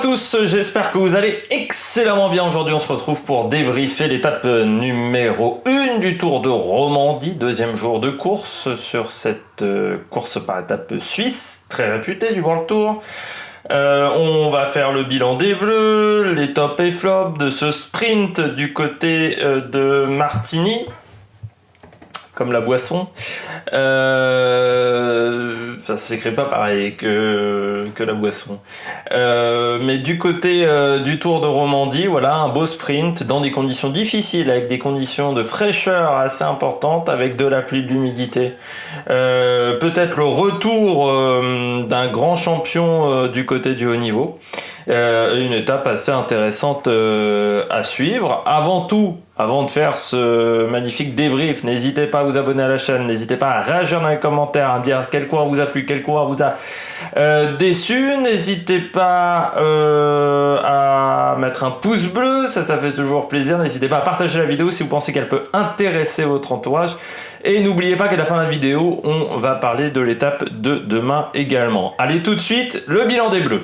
tous, j'espère que vous allez excellemment bien. Aujourd'hui on se retrouve pour débriefer l'étape numéro 1 du Tour de Romandie, deuxième jour de course sur cette course par étape suisse, très réputée du World Tour. On va faire le bilan des Bleus, les tops et flops de ce sprint du côté de Martigny, comme la boisson. Ça s'écrit pas pareil que la boisson. Mais du côté du Tour de Romandie, voilà, un beau sprint dans des conditions difficiles, avec des conditions de fraîcheur assez importantes, avec de la pluie, de l'humidité. Peut-être le retour d'un grand champion du côté du haut niveau. Une étape assez intéressante à suivre. Avant de faire ce magnifique débrief, n'hésitez pas à vous abonner à la chaîne, n'hésitez pas à réagir dans les commentaires, à me dire quel coureur vous a plu, quel coureur vous a déçu. N'hésitez pas à mettre un pouce bleu, ça fait toujours plaisir. N'hésitez pas à partager la vidéo si vous pensez qu'elle peut intéresser votre entourage. Et n'oubliez pas qu'à la fin de la vidéo, on va parler de l'étape de demain également. Allez, tout de suite, le bilan des Bleus.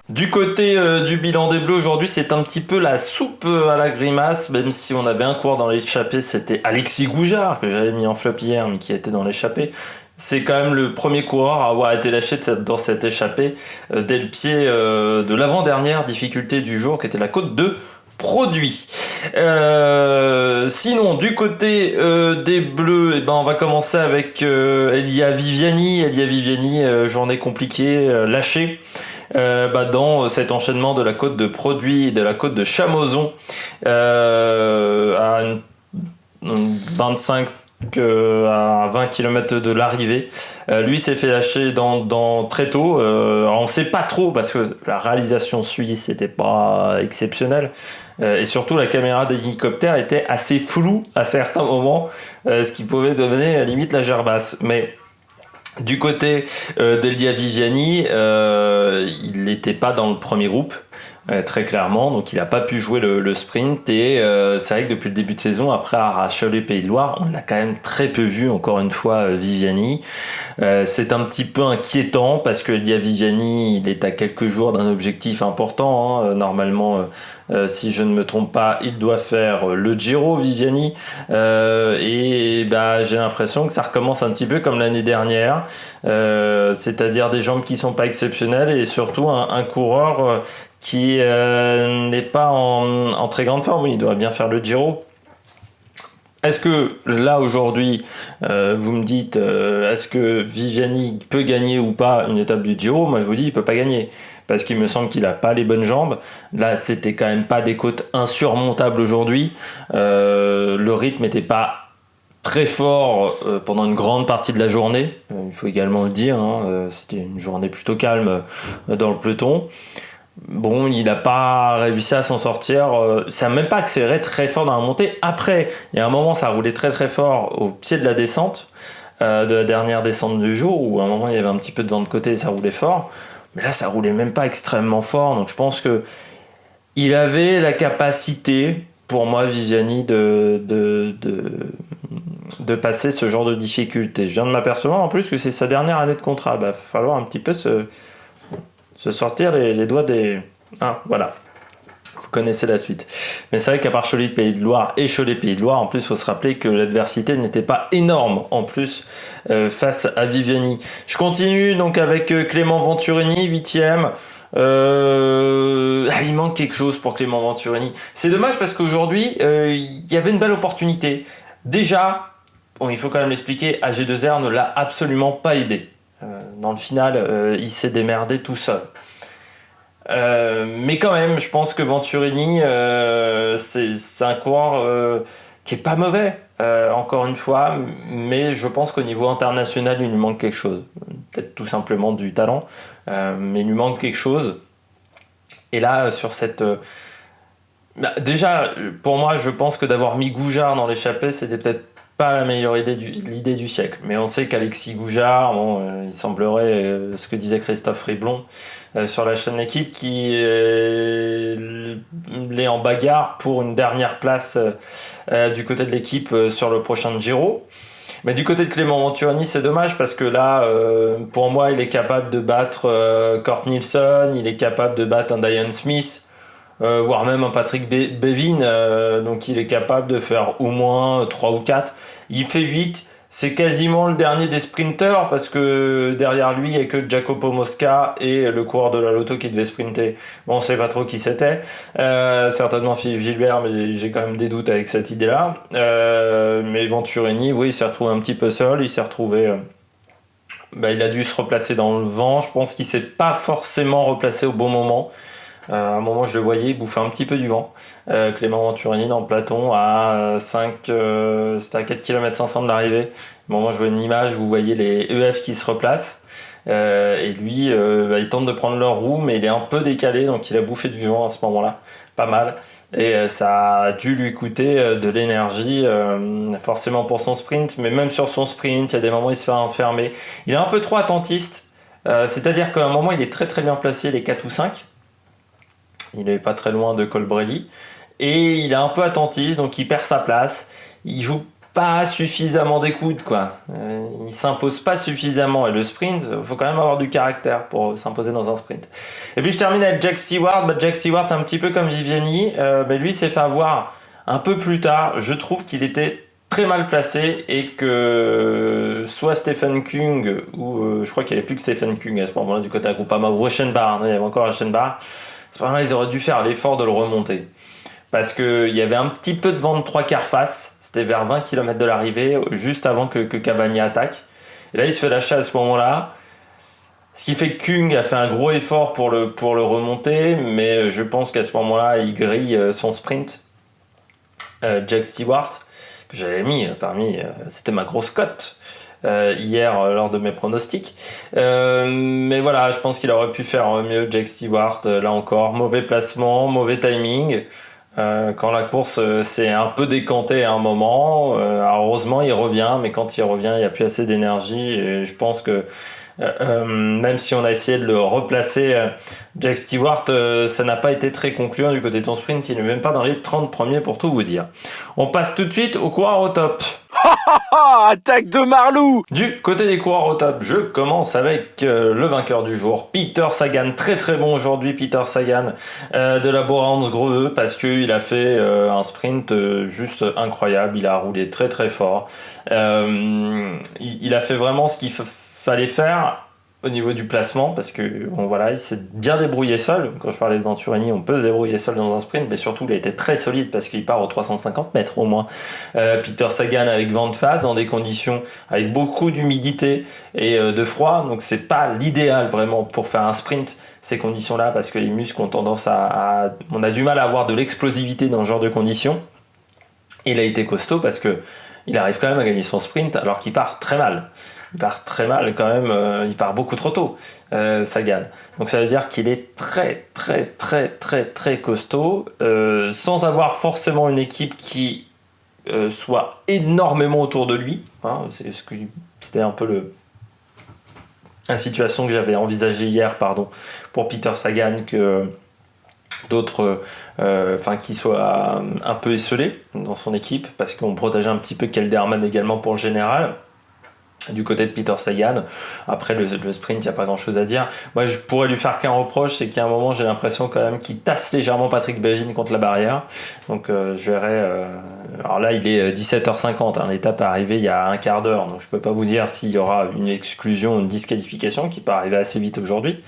Du côté du bilan des Bleus aujourd'hui, c'est un petit peu la soupe à la grimace, même si on avait un coureur dans l'échappée, c'était Alexis Goujard, que j'avais mis en flop hier, mais qui était dans l'échappée. C'est quand même le premier coureur à avoir été lâché dans cette échappée dès le pied de l'avant-dernière difficulté du jour, qui était la côte de Produit. Sinon, du côté des Bleus, eh ben, on va commencer avec Elia Viviani. Elia Viviani, journée compliquée, lâché. Dans cet enchaînement de la côte de Produit et de la côte de Chamozon à 25 à 20 km de l'arrivée. Lui s'est fait lâcher très tôt. On ne sait pas trop parce que la réalisation suisse n'était pas exceptionnelle. Et surtout, la caméra d'hélicoptère était assez floue à certains moments, ce qui pouvait donner à la limite la gerbasse. Mais du côté d'Elia Viviani, il n'était pas dans le premier groupe, très clairement, donc il n'a pas pu jouer le sprint. Et c'est vrai que depuis le début de saison, après Arras-Cholet Pays de Loire, on l'a quand même très peu vu, encore une fois, Viviani. C'est un petit peu inquiétant parce que Elia Viviani, il est à quelques jours d'un objectif important, hein. Normalement, si je ne me trompe pas, il doit faire le Giro Viviani, et j'ai l'impression que ça recommence un petit peu comme l'année dernière, c'est-à-dire des jambes qui sont pas exceptionnelles et surtout un coureur qui n'est pas en très grande forme. Oui, il doit bien faire le Giro. Est-ce que là aujourd'hui, vous me dites, est-ce que Viviani peut gagner ou pas une étape du Giro? Moi je vous dis, il peut pas gagner parce qu'il me semble qu'il a pas les bonnes jambes. Là, c'était quand même pas des côtes insurmontables aujourd'hui. Le rythme n'était pas très fort pendant une grande partie de la journée. Il faut également le dire, hein, c'était une journée plutôt calme dans le peloton. Bon, il n'a pas réussi à s'en sortir. Ça n'a même pas accéléré très fort dans la montée. Après, il y a un moment, ça a roulé très très fort au pied de la descente, de la dernière descente du jour, où à un moment, il y avait un petit peu de vent de côté et ça roulait fort. Mais là, ça roulait même pas extrêmement fort. Donc je pense que il avait la capacité, pour moi, Viviani, de passer ce genre de difficulté. Je viens de m'apercevoir en plus que c'est sa dernière année de contrat. Il va falloir un petit peu se sortir les doigts des... Ah, voilà. Vous connaissez la suite. Mais c'est vrai qu'à part Cholet Pays de Loire et Cholet Pays de Loire, en plus, il faut se rappeler que l'adversité n'était pas énorme, en plus, face à Viviani. Je continue donc avec Clément Venturini, 8e. Il manque quelque chose pour Clément Venturini. C'est dommage parce qu'aujourd'hui, il y avait une belle opportunité. Déjà, bon, il faut quand même l'expliquer, AG2R ne l'a absolument pas aidé. Dans le final, il s'est démerdé tout seul. Mais quand même, je pense que Venturini, c'est un coureur qui est pas mauvais, encore une fois, mais je pense qu'au niveau international, il lui manque quelque chose. Peut-être tout simplement du talent, mais il lui manque quelque chose. Et là, sur cette... déjà, pour moi, je pense que d'avoir mis Goujard dans l'échappée, c'était peut-être pas la meilleure l'idée du siècle. Mais on sait qu'Alexis Goujard, il semblerait, ce que disait Christophe Riblon sur la chaîne L'équipe, qui est en bagarre pour une dernière place du côté de l'équipe sur le prochain Giro. Mais du côté de Clément Venturini, c'est dommage parce que là, pour moi, il est capable de battre Kurt Nielsen, il est capable de battre un Diane Smith, voire même un Patrick Bevin. Donc il est capable de faire au moins 3 ou 4. Il fait 8. C'est quasiment le dernier des sprinters parce que derrière lui, il n'y a que Jacopo Mosca et le coureur de la Lotto qui devait sprinter. Bon, on ne sait pas trop qui c'était. Certainement Philippe Gilbert, mais j'ai quand même des doutes avec cette idée-là. Mais Venturini, oui, il s'est retrouvé un petit peu seul. Il s'est retrouvé... il a dû se replacer dans le vent. Je pense qu'il ne s'est pas forcément replacé au bon moment. À un moment, je le voyais bouffer un petit peu du vent. Clément Venturini dans le peloton à 5, c'était à 4 km 500 de l'arrivée. À un moment, je vois une image où vous voyez les EF qui se replacent. Et lui, il tente de prendre leur roue, mais il est un peu décalé, donc il a bouffé du vent à ce moment-là. Pas mal. Et ça a dû lui coûter de l'énergie, forcément pour son sprint, mais même sur son sprint, il y a des moments où il se fait enfermer. Il est un peu trop attentiste. C'est-à-dire qu'à un moment, il est très très bien placé, les 4 ou 5. Il n'est pas très loin de Colbrelli. Et il est un peu attentiste, donc il perd sa place. Il joue pas suffisamment d'écoute, quoi. Il s'impose pas suffisamment. Et le sprint, il faut quand même avoir du caractère pour s'imposer dans un sprint. Et puis je termine avec Jack Stewart. Jack Stewart, c'est un petit peu comme Viviani. Lui s'est fait avoir un peu plus tard. Je trouve qu'il était très mal placé et que soit Stephen Kung, ou je crois qu'il n'y avait plus que Stephen Kung à ce moment-là du côté de Groupama, ou Reichenbach, il y avait encore Reichenbach. C'est pas mal, ils auraient dû faire l'effort de le remonter. Parce qu'il y avait un petit peu de vent de 3/4 face, c'était vers 20 km de l'arrivée, juste avant que Cavagna attaque. Et là, il se fait lâcher à ce moment-là. Ce qui fait que Kung a fait un gros effort pour le remonter, mais je pense qu'à ce moment-là, il grille son sprint. Jack Stewart, que j'avais mis parmi, c'était ma grosse cote. Hier lors de mes pronostics, mais voilà, je pense qu'il aurait pu faire mieux. Jack Stewart, là encore, mauvais placement, mauvais timing. Quand la course s'est un peu décantée à un moment, alors heureusement il revient, mais quand il revient, il n'y a plus assez d'énergie. Et je pense que même si on a essayé de le replacer, Jack Stewart, ça n'a pas été très concluant du côté de son sprint. Il n'est même pas dans les 30 premiers pour tout vous dire. On passe tout de suite aux coureurs au top. Attaque de Marlou! Du côté des coureurs au top, je commence avec le vainqueur du jour, Peter Sagan. Très très bon aujourd'hui, Peter Sagan de la Bora-Hansgrohe, parce qu'il a fait un sprint juste incroyable. Il a roulé très très fort. Il a fait vraiment ce qu'il fallait faire au niveau du placement, parce que bon, voilà, il s'est bien débrouillé seul. Quand je parlais de Venturini, on peut se débrouiller seul dans un sprint, mais surtout il a été très solide parce qu'il part aux 350 mètres au moins. Peter Sagan avec vent de face dans des conditions avec beaucoup d'humidité et de froid, donc c'est pas l'idéal vraiment pour faire un sprint, ces conditions-là, parce que les muscles ont tendance on a du mal à avoir de l'explosivité dans ce genre de conditions. Il a été costaud parce que il arrive quand même à gagner son sprint alors qu'il part très mal. Il part très mal quand même, il part beaucoup trop tôt, Sagan. Donc ça veut dire qu'il est très très très très très costaud, sans avoir forcément une équipe qui soit énormément autour de lui. Hein, c'était un peu la situation que j'avais envisagée hier, pour Peter Sagan, que d'autres, qui soit un peu esselé dans son équipe, parce qu'on protégeait un petit peu Kelderman également pour le général. Du côté de Peter Sagan, après le sprint, il n'y a pas grand chose à dire. Moi, je pourrais lui faire qu'un reproche, c'est qu'à un moment, j'ai l'impression quand même qu'il tasse légèrement Patrick Bevin contre la barrière. Donc, je verrai. Alors là, il est 17h50, hein, l'étape est arrivée il y a un quart d'heure, donc je ne peux pas vous dire s'il y aura une exclusion, une disqualification qui peut arriver assez vite aujourd'hui.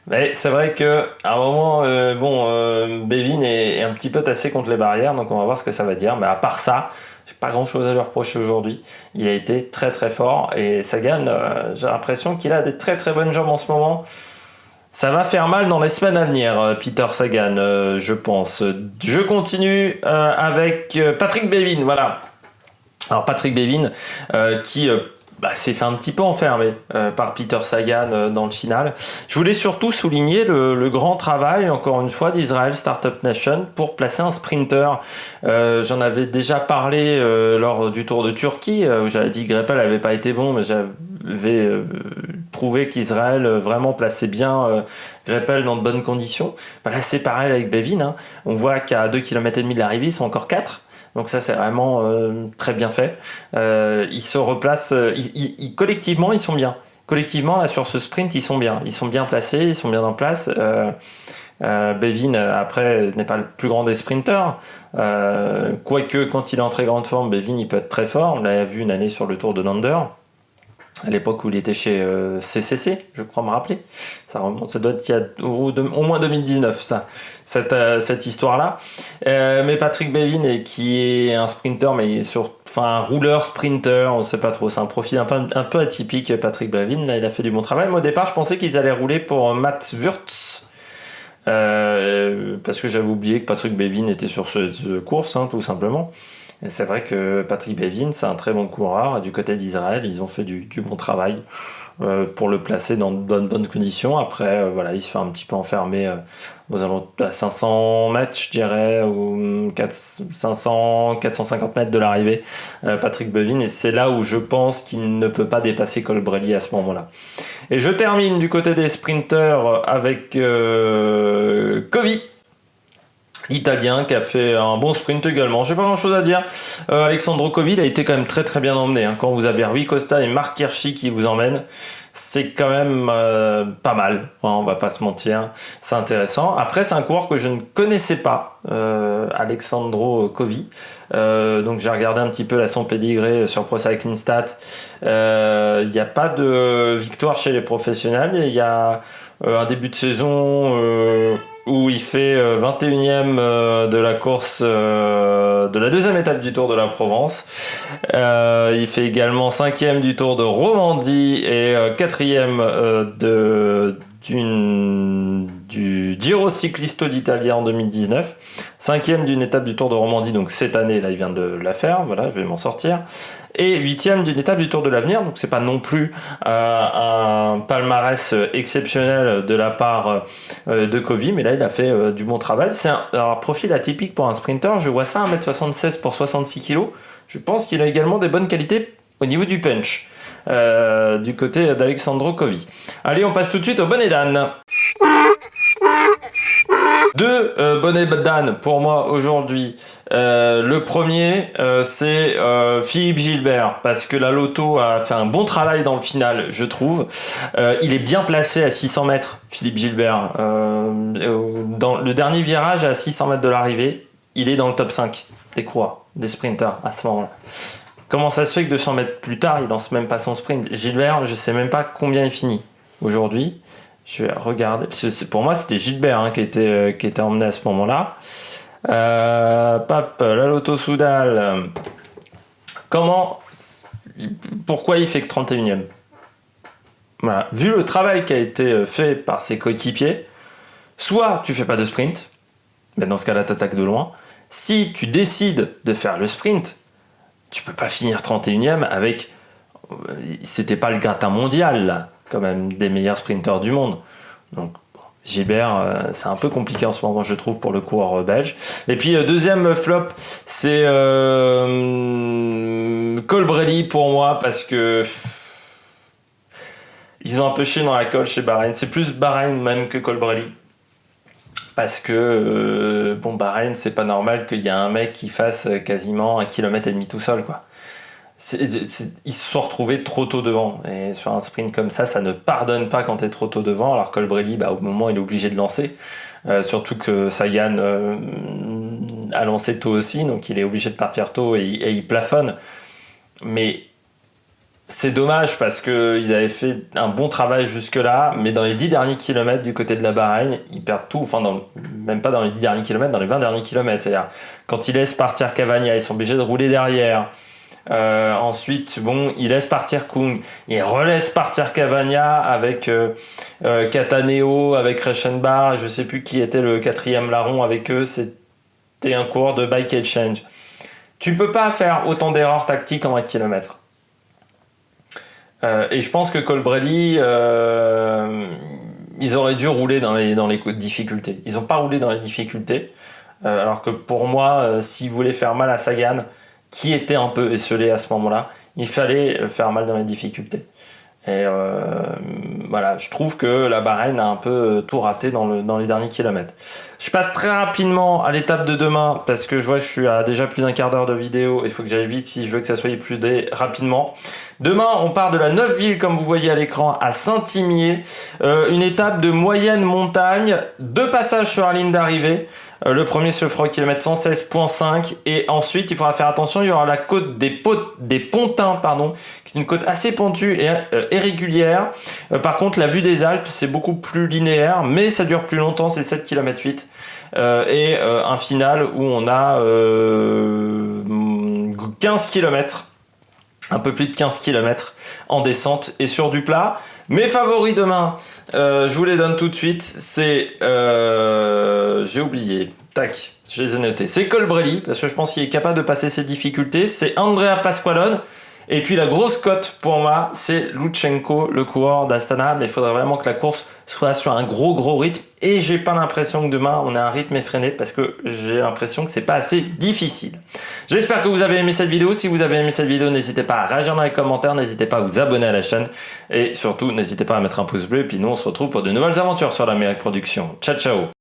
Mais c'est vrai qu'à un moment, Bevin est un petit peu tassé contre les barrières, donc on va voir ce que ça va dire. Mais à part ça, j'ai pas grand chose à lui reprocher aujourd'hui. Il a été très très fort et Sagan, j'ai l'impression qu'il a des très très bonnes jambes en ce moment. Ça va faire mal dans les semaines à venir, Peter Sagan, je pense. Je continue avec Patrick Bevin, voilà. Alors Patrick Bevin qui s'est fait un petit peu enfermer par Peter Sagan dans le final. Je voulais surtout souligner le grand travail, encore une fois, d'Israel Startup Nation pour placer un sprinter. J'en avais déjà parlé lors du Tour de Turquie, où j'avais dit que Greipel n'avait pas été bon, mais j'avais trouvé qu'Israël vraiment plaçait bien Greipel dans de bonnes conditions. Là, c'est pareil avec Bevin. Hein. On voit qu'à 2,5 km de l'arrivée, ils sont encore 4. Donc ça, c'est vraiment très bien fait. Ils se replacent, collectivement, ils sont bien. Collectivement, là, sur ce sprint, ils sont bien. Ils sont bien placés, ils sont bien en place. Bevin, après, n'est pas le plus grand des sprinters. Quoique, quand il est en très grande forme, Bevin, il peut être très fort. On l'a vu une année sur le Tour de Lander, à l'époque où il était chez CCC, je crois me rappeler. Ça remonte, ça doit être il y a au moins 2019, cette histoire-là. Mais Patrick Bevin, qui est un sprinter, mais un rouleur sprinter, on ne sait pas trop. C'est un profil un peu atypique, Patrick Bevin. Là, il a fait du bon travail. Mais au départ, je pensais qu'ils allaient rouler pour Mats Wurtz. Parce que j'avais oublié que Patrick Bevin était sur cette course, tout simplement. Et c'est vrai que Patrick Bevin, c'est un très bon coureur. Du côté d'Israël, ils ont fait du bon travail pour le placer dans de bonnes conditions. Après, il se fait un petit peu enfermer aux alentours à 500 mètres, je dirais, ou 450 mètres de l'arrivée, Patrick Bevin. Et c'est là où je pense qu'il ne peut pas dépasser Colbrelli à ce moment-là. Et je termine du côté des sprinters avec Covi, l'Italien, qui a fait un bon sprint également. Je n'ai pas grand-chose à dire. Alessandro Covi, il a été quand même très très bien emmené. Quand vous avez Rui Costa et Marc Hirschi qui vous emmènent, c'est quand même pas mal. On va pas se mentir. C'est intéressant. Après, c'est un coureur que je ne connaissais pas, Alessandro Covi. Donc j'ai regardé un petit peu son pédigré sur Pro Cycling Stats. Il n'y a pas de victoire chez les professionnels. Il y a un début de saison où il fait 21e de la course de la deuxième étape du Tour de la Provence. Il fait également 5e du Tour de Romandie et 4e du Giro Ciclisto d'Italia en 2019, 5e d'une étape du Tour de Romandie, donc cette année, là il vient de la faire, voilà, je vais m'en sortir, et 8e d'une étape du Tour de l'Avenir, donc c'est pas non plus un palmarès exceptionnel de la part de Covi, mais là il a fait du bon travail. C'est un profil atypique pour un sprinter, je vois ça 1m76 pour 66 kg, je pense qu'il a également des bonnes qualités au niveau du punch. Du côté d'Alessandro Covi. Allez, on passe tout de suite au bonnet d'âne. Deux bonnets d'âne pour moi aujourd'hui. Le premier, c'est Philippe Gilbert, parce que la Lotto a fait un bon travail dans le final, je trouve. Il est bien placé à 600 mètres, Philippe Gilbert. Dans le dernier virage, à 600 mètres de l'arrivée, il est dans le top 5 des coureurs, des sprinters à ce moment-là. Comment ça se fait que 200 mètres plus tard, il lance même pas son sprint? Gilbert, je sais même pas combien il finit aujourd'hui. Je vais regarder. Pour moi, c'était Gilbert qui était emmené à ce moment-là. La Lotto Soudal. Pourquoi il fait que 31e? Voilà. Vu le travail qui a été fait par ses coéquipiers, soit tu fais pas de sprint, mais dans ce cas-là, t'attaques de loin. Si tu décides de faire le sprint, tu peux pas finir 31e avec... C'était pas le gratin mondial, là, quand même, des meilleurs sprinteurs du monde. Donc, Gilbert, c'est un peu compliqué en ce moment, je trouve, pour le coureur belge. Et puis, deuxième flop, c'est Colbrelli pour moi, parce que... Ils ont un peu chié dans la colle chez Bahreïn. C'est plus Bahreïn même que Colbrelli. Parce que, Bahreïn, c'est pas normal qu'il y ait un mec qui fasse quasiment 1,5 km tout seul, quoi. Ils se sont retrouvés trop tôt devant. Et sur un sprint comme ça ne pardonne pas quand t'es trop tôt devant. Alors Colbrelli, au moment, il est obligé de lancer. Surtout que Sagan a lancé tôt aussi, donc il est obligé de partir tôt et il plafonne. Mais c'est dommage parce qu'ils avaient fait un bon travail jusque-là, mais dans les 10 derniers kilomètres du côté de la Bahreïn, ils perdent tout, même pas dans les 10 derniers kilomètres, dans les 20 derniers kilomètres. C'est-à-dire, quand ils laissent partir Cavagna, ils sont obligés de rouler derrière. Ensuite, ils laissent partir Kung, ils relaissent partir Cavagna avec Cataneo, avec Reichenbach, je sais plus qui était le 4e larron avec eux, c'était un coureur de bike exchange. Tu peux pas faire autant d'erreurs tactiques en 1 kilomètre. Et je pense que Colbrelli, ils auraient dû rouler dans les difficultés. Ils n'ont pas roulé dans les difficultés. Alors que pour moi, s'ils voulaient faire mal à Sagan, qui était un peu esselé à ce moment-là, il fallait faire mal dans les difficultés. Et voilà, je trouve que la Bahreïn a un peu tout raté dans les derniers kilomètres. Je passe très rapidement à l'étape de demain parce que je vois que je suis à déjà plus d'un quart d'heure de vidéo. Il faut que j'aille vite si je veux que ça soit plus rapidement. Demain, on part de la Neufville, comme vous voyez à l'écran, à Saint-Imier. Une étape de moyenne montagne, 2 passages sur la ligne d'arrivée. Le premier se fera au kilomètre 116.5 et ensuite il faudra faire attention, il y aura la côte des Pontins, qui est une côte assez pentue et irrégulière. Par contre, la vue des Alpes, c'est beaucoup plus linéaire, mais ça dure plus longtemps, c'est 7 km 8. Et un final où on a 15 km, un peu plus de 15 km en descente et sur du plat. Mes favoris demain, je vous les donne tout de suite, c'est... j'ai oublié, tac, je les ai notés. C'est Colbrelli, parce que je pense qu'il est capable de passer ses difficultés. C'est Andrea Pasqualone. Et puis la grosse cote pour moi, c'est Lutsenko, le coureur d'Astana. Mais il faudrait vraiment que la course soit sur un gros rythme. Et j'ai pas l'impression que demain on a un rythme effréné parce que j'ai l'impression que c'est pas assez difficile. J'espère que vous avez aimé cette vidéo. Si vous avez aimé cette vidéo, n'hésitez pas à réagir dans les commentaires, n'hésitez pas à vous abonner à la chaîne et surtout n'hésitez pas à mettre un pouce bleu. Et puis nous on se retrouve pour de nouvelles aventures sur la Méric Production. Ciao ciao.